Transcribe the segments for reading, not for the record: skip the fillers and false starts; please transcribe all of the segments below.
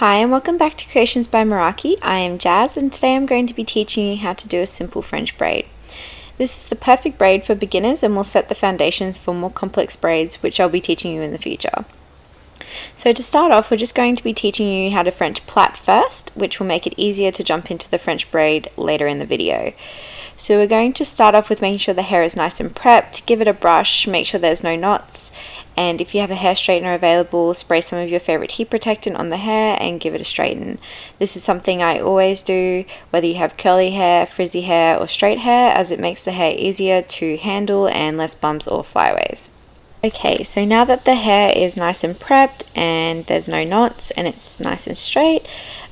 Hi and welcome back to Creations by Meraki. I am Jazz and today I'm going to be teaching you how to do a simple French braid. This is the perfect braid for beginners and will set the foundations for more complex braids, which I'll be teaching you in the future. So to start off, we're just going to be teaching you how to French Plat first, which will make it easier to jump into the French braid later in the video. So we're going to start off with making sure the hair is nice and prepped, give it a brush, make sure there's no knots, and if you have a hair straightener available, spray some of your favorite heat protectant on the hair and give it a straighten. This is something I always do, whether you have curly hair, frizzy hair, or straight hair, as it makes the hair easier to handle and less bumps or flyaways. Okay, so now that the hair is nice and prepped and there's no knots and it's nice and straight,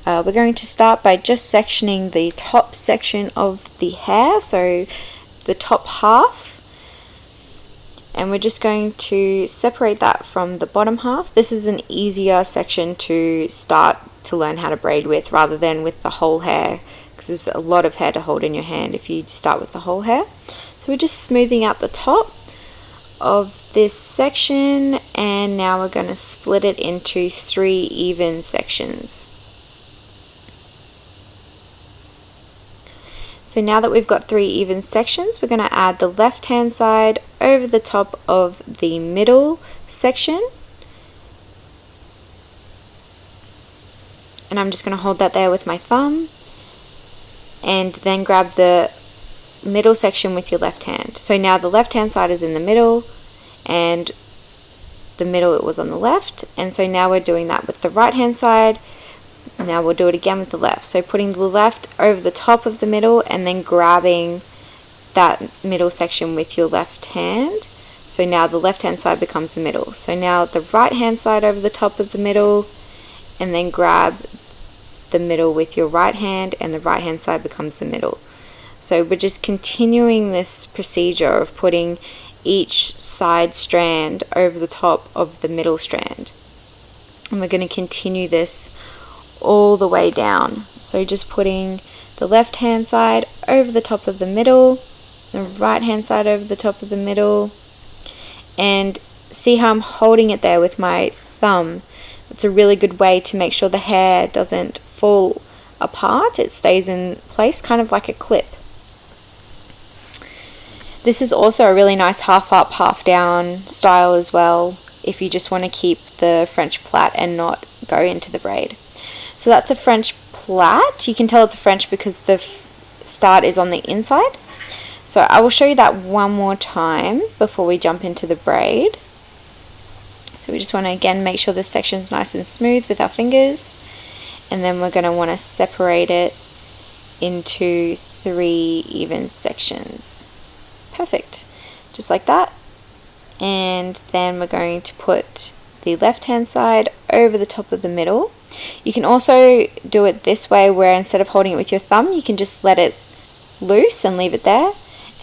we're going to start by just sectioning the top section of the hair, so the top half, and we're just going to separate that from the bottom half. This is an easier section to start to learn how to braid with rather than with the whole hair, because there's a lot of hair to hold in your hand if you start with the whole hair. So we're just smoothing out the top of this section, and now we're going to split it into 3 even sections. So now that we've got 3 even sections, we're going to add the left hand side over the top of the middle section, and I'm just going to hold that there with my thumb and then grab the middle section with your left hand. So now the left hand side is in the middle and the middle it was on the left, and so now we're doing that with the right hand side. Now we'll do it again with the left, so putting the left over the top of the middle and then grabbing that middle section with your left hand. So now the left hand side becomes the middle. So now the right hand side over the top of the middle and then grab the middle with your right hand, and the right hand side becomes the middle. So we're just continuing this procedure of putting each side strand over the top of the middle strand, and we're going to continue this all the way down. So just putting the left hand side over the top of the middle, the right hand side over the top of the middle, and see how I'm holding it there with my thumb. It's a really good way to make sure the hair doesn't fall apart. It stays in place kind of like a clip. This is also a really nice half up, half down style as well, if you just want to keep the French Plat and not go into the braid. So that's a French Plat. You can tell it's a French because the start is on the inside. So I will show you that one more time before we jump into the braid. So we just want to again make sure this section is nice and smooth with our fingers, and then we're going to want to separate it into 3 even sections. Perfect, just like that. And then we're going to put the left hand side over the top of the middle. You can also do it this way, where instead of holding it with your thumb, you can just let it loose and leave it there,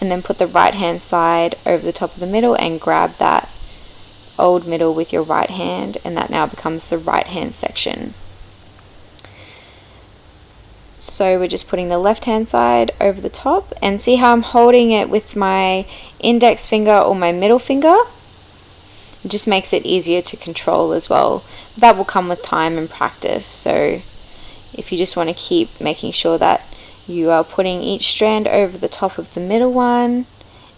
and then put the right hand side over the top of the middle and grab that old middle with your right hand, and that now becomes the right hand section. So we're just putting the left hand side over the top, and see how I'm holding it with my index finger or my middle finger. It just makes it easier to control as well. That will come with time and practice, so if you just want to keep making sure that you are putting each strand over the top of the middle one,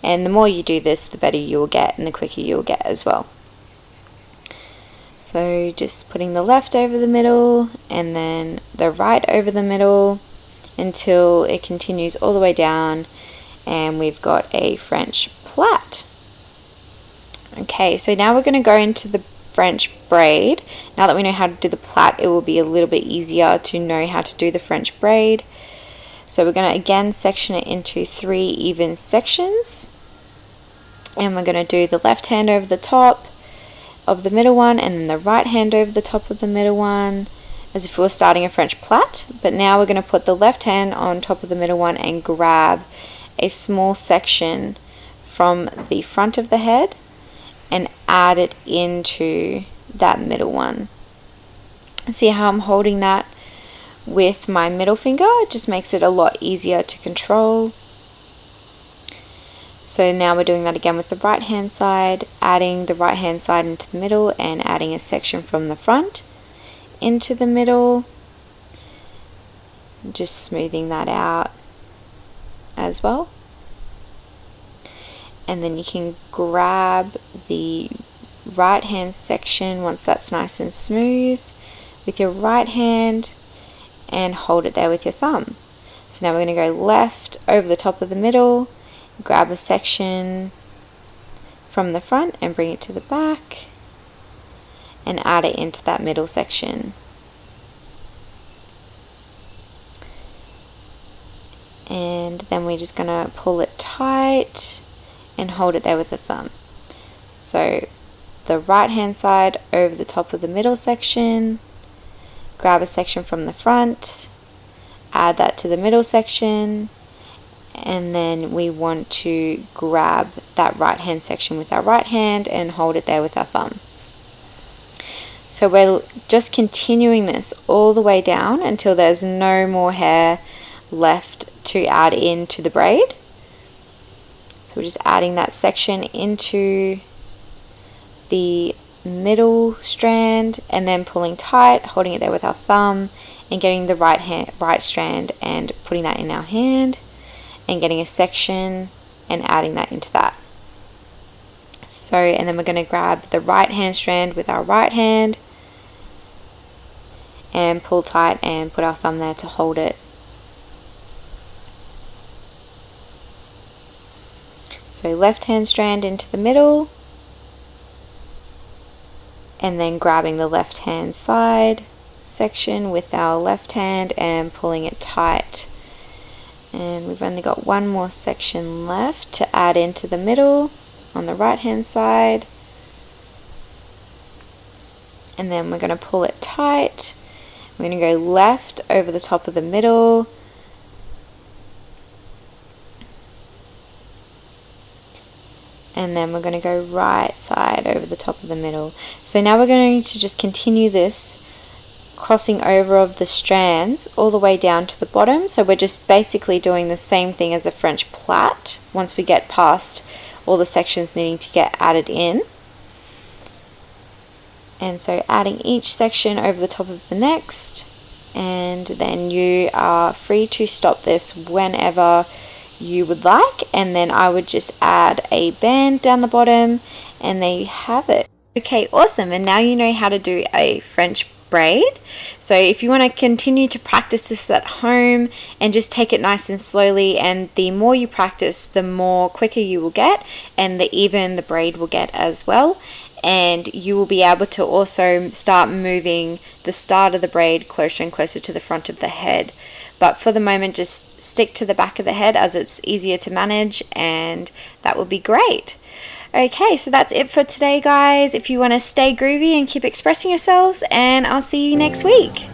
and the more you do this, the better you will get and the quicker you will get as well. So just putting the left over the middle and then the right over the middle until it continues all the way down, and we've got a French Plat. Okay, so now we're going to go into the French braid. Now that we know how to do the Plat, it will be a little bit easier to know how to do the French braid. So we're going to again section it into 3 even sections, and we're going to do the left hand over the top of the middle one and then the right hand over the top of the middle one, as if we were starting a French Plat. But now we're going to put the left hand on top of the middle one and grab a small section from the front of the head and add it into that middle one. See how I'm holding that with my middle finger? It just makes it a lot easier to control. So now we're doing that again with the right hand side, adding the right hand side into the middle and adding a section from the front, into the middle, just smoothing that out as well. And then you can grab the right hand section once that's nice and smooth with your right hand and hold it there with your thumb. So now we're going to go left over the top of the middle, grab a section from the front and bring it to the back and add it into that middle section. And then we're just going to pull it tight and hold it there with the thumb. So the right hand side over the top of the middle section, grab a section from the front, add that to the middle section, and then we want to grab that right hand section with our right hand and hold it there with our thumb. So we're just continuing this all the way down until there's no more hair left to add into the braid. So we're just adding that section into the middle strand and then pulling tight, holding it there with our thumb and getting the right strand and putting that in our hand and getting a section and adding that into that. So, and then we're going to grab the right hand strand with our right hand and pull tight and put our thumb there to hold it. So left hand strand into the middle and then grabbing the left hand side section with our left hand and pulling it tight. And we've only got one more section left to add into the middle on the right hand side. And then we're going to pull it tight. We're going to go left over the top of the middle. And then we're going to go right side over the top of the middle. So now we're going to just continue this crossing over of the strands all the way down to the bottom. So we're just basically doing the same thing as a French Plat once we get past all the sections needing to get added in. And so adding each section over the top of the next, and then you are free to stop this whenever you would like, and then I would just add a band down the bottom and there you have it. Okay, awesome. And now you know how to do a French braid. So if you want to continue to practice this at home and just take it nice and slowly, and the more you practice the more quicker you will get and the even the braid will get as well. And you will be able to also start moving the start of the braid closer and closer to the front of the head. But for the moment, just stick to the back of the head as it's easier to manage, and that will be great. Okay, so that's it for today, guys. If you want to stay groovy and keep expressing yourselves, and I'll see you next week.